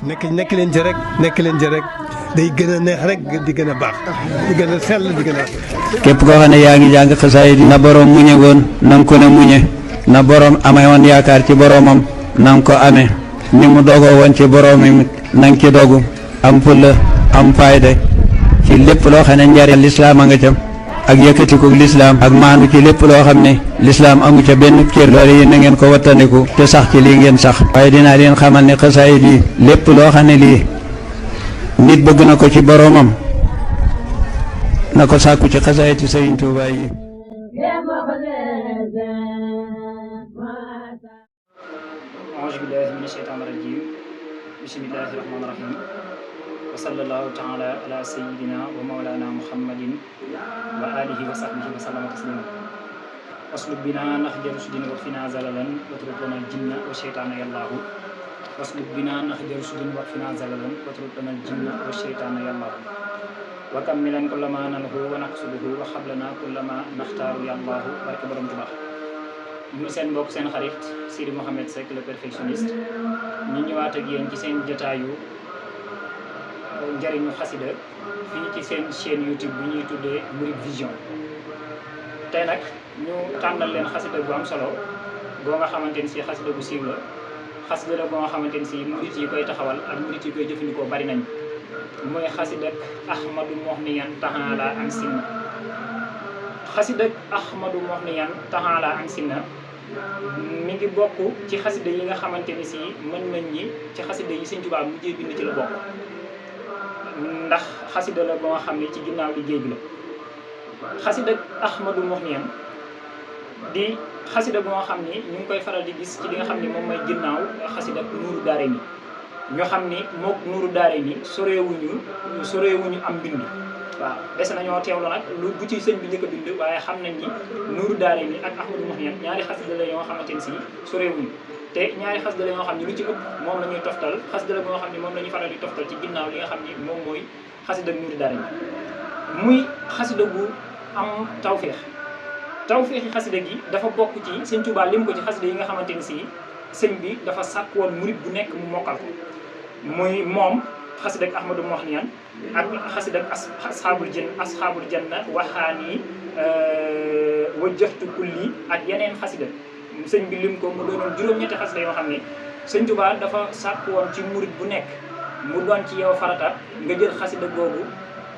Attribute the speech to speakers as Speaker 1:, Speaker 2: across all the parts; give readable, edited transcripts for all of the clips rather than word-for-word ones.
Speaker 1: nekk leen ci rek day gën a neex rek di gën a baax di gën a sell di gën a.
Speaker 2: képp koo xam ne yaa ngi jàng xasaayid na borom muñe woon na nga ko ne muñe na borom amee woon yaakaar ci boromam na nga ko amee ni mu dogoo woon ci boromam na nga ci dogu am fulla am fayda ci lépp loo xam ne njariñ lislaam a nga ca ak yëkkatiku lislaam ak maandu ci lépp loo xam ne lislaam amu ca benn cër loolu yi na ngeen ko wattandiku te sax ci lii ngeen sax waaye dinaa leen xamal ne xasaayid yi lépp loo xam ne lii nit bëgg na ko ci boromam na ko sàkku ci xasaayid ci Sëriñ Tuubaa yi.
Speaker 3: auzu billaahi mina sheytaani rajiim bismillaahi rahmaani rahiim wa sallallaahu taala ala sayyidina wa mawlana muhammadin wa alihi wa sahbihi wa sallama taslima waslub bina nahja rusdin wa fina zalalan watruk lana jinna wa sheytaana yallaahu waslub bina nahja rusdin wa fina zalalan watruk lana jinna wa sheytaana yallaahu wa kammilan kullama nalhu wa naqsuduhu wa xablana kullama naxtaaru yallaahu barke borom Tuubaa ñu seen mbokk seen xarit Sidi Mouhamed Seck le perfectionniste ñu ñëwaat ak yéen ci seen jotaayu njëriñu xasida fii ci seen chaîne YouTube bi ñuy tuddee Mouride Vision. tey nag ñu tànnal leen xasida bu am solo boo nga xamante ni si xasida bu siiw la xasida la boo nga xamante ni si murit yi koy taxawal ak murit yi koy jëfandikoo bari nañ mooy xasida Ahmadu Moxniyan taxaala an sinna xasida Ahmadu Moxniyan taxaala an sinna mi ngi bokk ci xasida yi nga xamante ni si mën nañ ñi ci xasida yi Sëñ Tuubaa mujjee bind ci la bokk ndax xasida la boo xam ne ci ginnaaw liggéey bi la xasida Ahmadu Moxniyan di xasida boo xam ni ñu ngi koy faral di gis ci li nga xam ni moom mooy ginnaaw xasida Nuuru Daarayni ñu xam ni mook Nuuru Daarayni soreewuñu am mbind waaw des nañoo teewlu nag lu bu ci sëñ bi njëkk a bind waaye xam nañ ni Nuuru Daarayni ak Ahmadu Moxniyan ñaari xasida la yoo xamante ni si soreewuñu te ñaari xasida la yoo xam ne lu ci ëpp moom la ñuy toftal xasida la boo xam ne moom la ñuy faral di toftal ci ginnaaw li nga xam ni moom mooy xasida Nuuru Daarayni muy xasida bu am tawféexi xasida gi dafa bokk ci Sëñ Tuubaa lim ko ci xasida yi nga xamante ni si sëñ bi dafa sàkk woon murit bu nekk mu mokkal ko muy moom xasida ak Ahmadu Moxniyan ak xasida ak asxaabul janna waxaani wajjahtu kulli ak yeneen xasida sëñ bi lim ko mu doonoon juróom-ñetti xasida yoo xam ne Sëñ Tuubaa dafa sàkk woon ci murit bu nekk mu doon ci yow farata nga jël xasida googu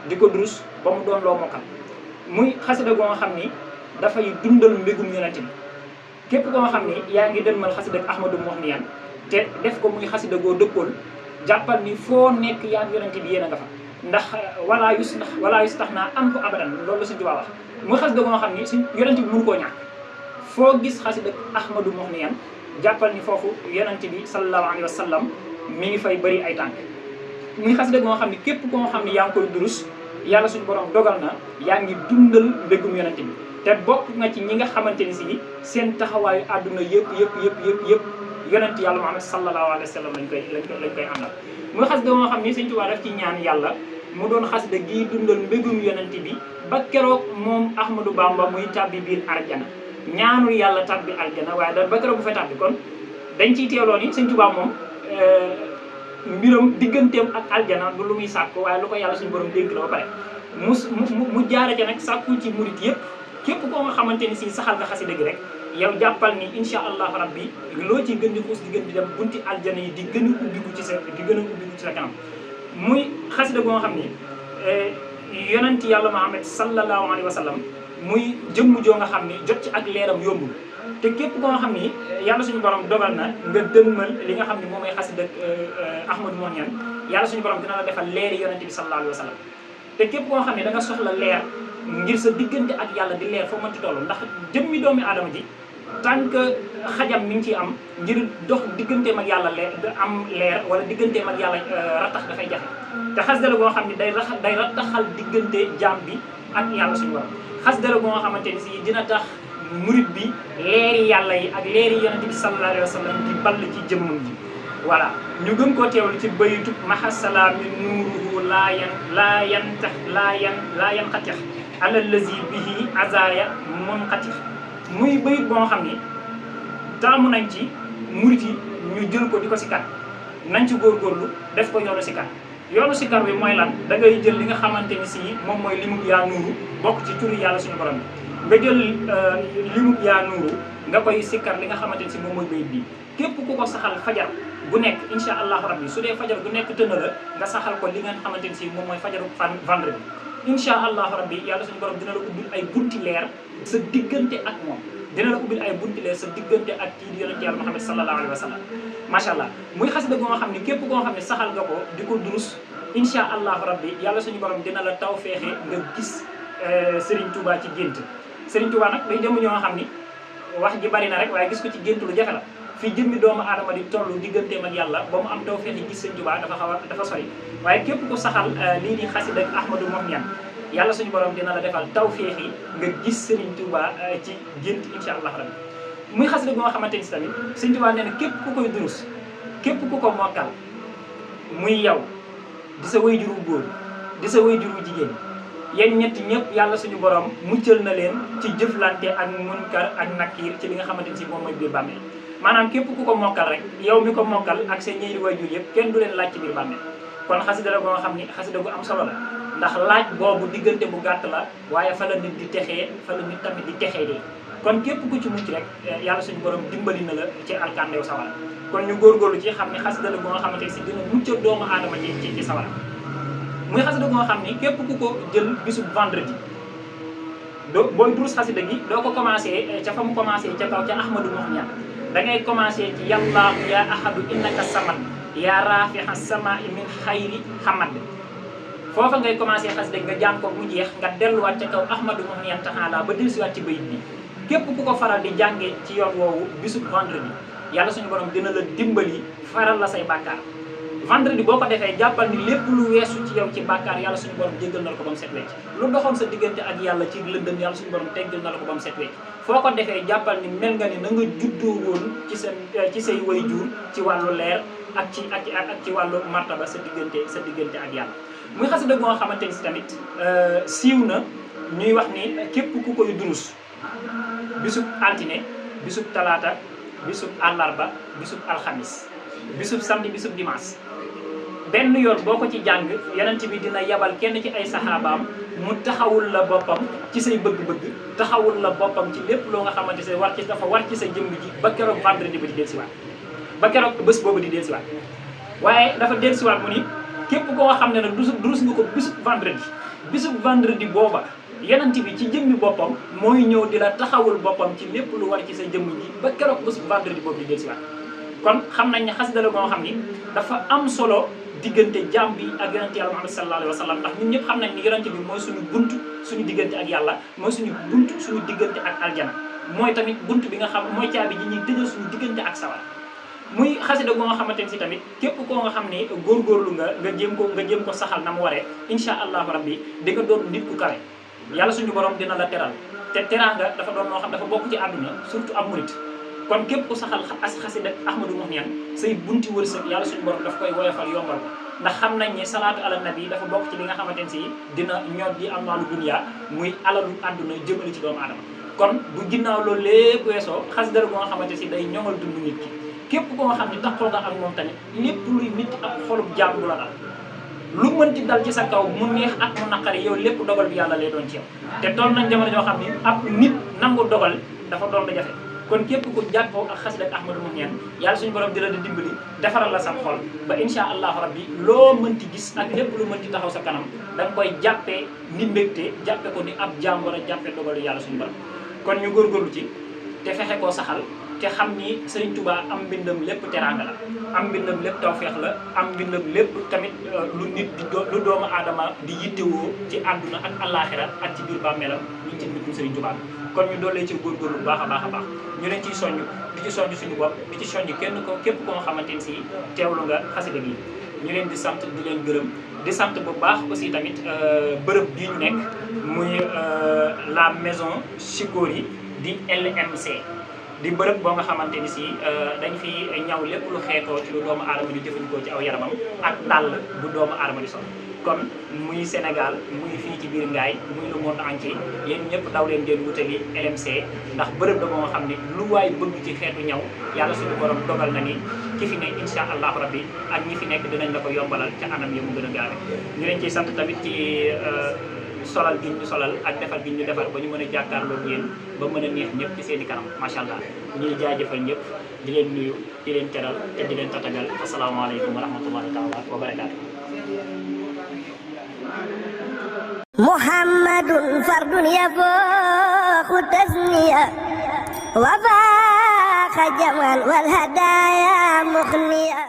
Speaker 3: di ko durus ba mu doon loo mokkal muy xasida goo nga xam ni dafay dundal mbégum yonent bi képp koo xam ni yaa ngi dënmal xasida ak Ahmadu Moxniyan te def ko muy xasida goo dëppool jàppal ni foo nekk yaa ngi yonent bi yéen a nga fa ndax walaa yus tax naa am ko abadan loolu la Sëñ Tuubaa wax muy xasida goo xam ni suñ yonent bi mënu koo ñàkk foo gis xasida ak Ahmadu Moxniyan jàppal ni foofu yonent bi sallallahu alayhi wa sallam mi ngi fay bëri ay tànk muy xasida goo xam ni képp koo xam ni yaa ngi koy durus yàlla suñu borom dogal na yaa ngi dundal mbégum yonent bi te bokk nga ci ñi nga xamante ni si seen taxawaayu àdduna yëpp yonent yàlla Muhammad sallallahu alayhi wa sallam lañ koy àndal muy xasida moo xam ni Sëñ Tuubaa daf ci ñaan yàlla mu doon xasida gii dundal mbégum yonent bi ba keroog moom Ahmadou Bamba muy tàbbi biir arjana ñaanul yàlla tàbbi aljana waaye da ba keroog bu fay tàbbi kon dañ ciy teeloo ni Sëñ Tuubaa moom mbiram digganteem ak aljana du lu muy sàkk waaye lu ko yàlla suñu borom dénk la ba pare mu jaare ca nag sàkku ci murit yëpp képp koo nga xamante ni si saxal nga xasida gi rek yow jàppal ni insha allahu rabbi loo ci gën di xuus di gën di dem bunti aljana yi di gën a ubbiku ci sa kanam muy xasida goo nga xam ni yonent yàlla Muhammad sallallahu alayhi wa sallam muy jëmm joo nga xam ni jot ci ak leeram yombul te képp koo nga xam ni yàlla suñu borom dogal na nga dënmal li nga xam ni moom mooy xasida Ahmadu Moxniyan yàlla suñu borom dina la defal leeri yonent bi sallallahu alayhi wa sallam te képp koo xam ne da nga soxla leer ngir sa diggante ak yàlla di leer foo mënti toll ndax jëmmi doomi aadama ji tant que xajam mi ngi ciy am ngir dox digganteem ak yàlla am leer wala digganteem ak yàlla rattax dafay jafe te xasida la goo xam ne day rattaxal diggante jaam bi ak yàlla suñu borom xasida la goo xamante ni si dina tax murit bi leeri yàlla yi ak leeri yonent bi sallallahu alayhi wa sallam di ball ci jëmmam ji voilà ñu gën koo teewlu ci baytu mahasalaami nuuruhu laa yan xatix alallazi bihi azaya mun xatix muy bayit boo xam ni taamu nañ ci murit yi ñu jël ko di ko si kat nañ ci góorgóorlu def ko yoonu sikar. yoonu sikar bi mooy lan da ngay jël li nga xamante ni si moom mooy limub yaa nuuru bokk ci turi yàlla suñu borom bi nga jël limub yaa nuuru nga koy sikkar li nga xamante ni si moom mooy bayit bi képp ku ko saxal fajar bu nekk insha allahu rabbi su dee fajar bu nekk tëna la nga saxal ko li nga xamante ni si moom mooy fajaru vendredi insha allahu rabbi yàlla suñu borom dina la ubbil ay bunti leer sa diggante ak moom dina la ubbil ay bunti leer sa diggante ak kii di yonent yàlla Muhammad sallallahu alayhi wa sallam macha allah muy xasida goo xam ne képp koo xam ne saxal nga ko di ko durus insha allahu rabbi yàlla suñu borom dina la taw feexe nga gis Serigne Touba ci gént Serigne Touba nag day dem ñoo xam ni wax ji bari na rek waaye gis ko ci gént lu jafe la fi jëmmi doomu aadama di toll digganteem ak yàlla ba mu am taw feexe gis Serigne Touba dafa sori waaye képp ku saxal lii di xasida ak Ahmadou Mouhniyane yàlla suñu borom dina la defal taw feexi nga gis Serigne Touba ci gént insha allahu rabbi muy xasida goo xamante ni si tamit Serigne Touba nee na képp ku koy durus képp ku ko mokkal muy yow di sa waajuru góor di sa waajuru jigéen yéen ñett ñëpp yàlla suñu borom muccal na leen ci jëflante ak munkar ak nakiir ci li nga xamante ni si moom mooy biir bàmmeel maanaam képp ku ko mokkal rek yow mi ko mokkal ak seen ñeenti waajur yëpp kenn du leen laaj ci biir bàmmeel kon xasida la goo xam ni xasida gu am solo la ndax laaj boobu diggante bu gàtt la waaye fa la nit di texee fa la nit tamit di texee de kon képp ku ci mucc rek yàlla suñu borom dimbali na la ci alkandew sawara kon ñu góorgóorlu ci xam ne xasida la goo xamante si dina muccal doomu aadama ci sawara muy xasida goo xam ni képp ku ko jël bisub vendredi booy durus xasida gi doo ko commencé ca fa mu commencé ca kaw ca Ahmadou Mouhniyane da ngay commencé ci yàllaahu yaa ahadu innaka samad yaa rafiha samai min xayri hamad foofa ngay commencé xasida nga jàng ko mu jeex nga delluwaat ca kaw Ahmadou Mouhniyane taala ba dellusiwaat ci bayit bi képp ku ko faral di jàngee ci yoon woowu bisub vendredi yàlla suñu borom dina la dimbali faral la say bàkkaar vendredi boo ko defee jàppal ni lépp lu weesu ci yow ci bàkkaar yàlla suñu borom jéggal na la ko ba mu set wecc lu doxoon sa diggante ak yàlla ci lëndëm yàlla suñu borom teggal na la ko ba mu set wecc foo ko defee jàppal ni mel nga ni na nga juddoo woon ci say waajur ci wàllu leer ak ci wàllu martaba sa diggante ak yàlla muy xasida goo xamante ni si tamit siiw na ñuy wax ni képp ku koy durus bisub altine bisub talaata bisub àllarba bisub alxamis bisub samedi bisub dimanche benn yoon boo ko ci jàng yonent bi dina yabal kenn ci ay saxaabaam mu taxawul la boppam ci say bëgg-bëgg taxawul la boppam ci lépp loo nga xamante ne dafa war ci sa jëmm ji ba keroog vendredi ba di dellusiwaat ba keroog bés boobu di dellusiwaat waaye dafa dellusiwaat mu ni képp koo xam ne nag durus nga ko bisub vendredi booba yonent bi ci jëmmi boppam mooy ñëw di la taxawul boppam ci lépp lu war ci sa jëmm ji ba keroog bés vendredi boobu di dellusiwaat kon xam nañ ne xasida la goo xam ni dafa am solo diggante jaam bi ak yonent yàlla Muhammad sallallahu alayhi wa sallam ndax ñun ñëpp xam nañ ni yonent bi mooy suñu bunt suñu diggante ak yàlla mooy suñu bunt suñu diggante ak aljana mooy tamit bunt bi nga xam mooy caabi ji ñuy tëjal suñu diggante ak sawar muy xasida goo nga xamante ne si tamit képp koo nga xam ne góorgóorlu nga jéem ko saxal na mu waree insha allahu rabbi di nga doon nit ku kawe yàlla suñu borom dina la teral te teraanga dafa doon moo xam dafa bokk ci àdduna surtout am murit kon képp ku saxal xasida Ahmadou Mouhniyane say bunti wërsëg yàlla suñu borom daf koy woyofal yombal ko ndax xam nañ ne salaatu ala nabi dafa bokk ci li nga xamante ne si dina ñor di amaalu dunya muy alalu àdduna jëmale ci doomu aadama kon bu ginnaaw loolu lépp weesoo xasida la nga xamante si day ñoŋal dund nit ki képp koo nga xam ne taxoo nga ak moom tamit lépp luy nit ak xolub jaam du la dal lu mënti dal ci sa kaw mu neex ak mu naqari yow lépp dogal bi yàlla lay doon ci yow te toll nañ jamono joo xam ne ab nit nangu dogal dafa doon la jafe kon képp ku jàppoo ak xasida ak Ahmadou Mouhniyane yàlla suñu borom dina la dimbali defaral la sam xol ba insha allahu rabbi loo mënti gis ak lépp lu mënti taxaw sa kanam da nga koy jàppee ni mbégte jàppe ko ni ab jaam war a jàppe dogalu yàlla suñu borom kon ñu góorgóorlu ci te fexe koo saxal te xam ni Serigne Touba am mbindam lépp teraanga la am mbindam lépp tawfeex la am mbindam lépp tamit lu nit lu doomu aadama di yittewoo ci àdduna ak àllaaxira ak ci biir bàmmeelam ñu ci mbindum Serigne Touba kon ñu doolee ci góorgóorlu bu baax a baax a baax ñu leen ciy soññ di ci soññ suñu bopp di ci soññ képp koo xamante ni si teewlu nga xasida gi ñu leen di sant di leen gërëm di sant bu baax aussi tamit bërëb bii ñu nekk muy la maison Chikori di LMC di bërëb boo nga xamante ni si dañ fi ñaw lépp lu xeetoo ci lu doomu aadama di jëfandikoo ci aw yaramam ak dàll bu doomu aadama di sol kon muy Sénégal muy fii ci biir Ngaye muy le monde entier yéen ñëpp daw leen ngeen wutali LMC ndax bërëb la moo xam ne lu waay bëgg ci xeetu ñaw yàlla suñu borom dogal na ni ki fi ne insha allahu rabbi ak ñi fi nekk dinañ la ko yombalal ca anam yi mu gën a gaawe ñu leen ciy sant tamit ci solal gi ñu solal ak defal gi ñu defal ba ñu mën a jàkkaarloo yéen ba mën a neex ñëpp ci seen i kanam macha allah ñuy jaajëfal ñëpp di leen nuyu di leen teral te di leen tatagal asalaamaaleykum wa rahmatullahi taala wa barakaatu.
Speaker 4: muhammadun fardun yafooxu tasniya wa faaxa jamal wal hadaaya muxniya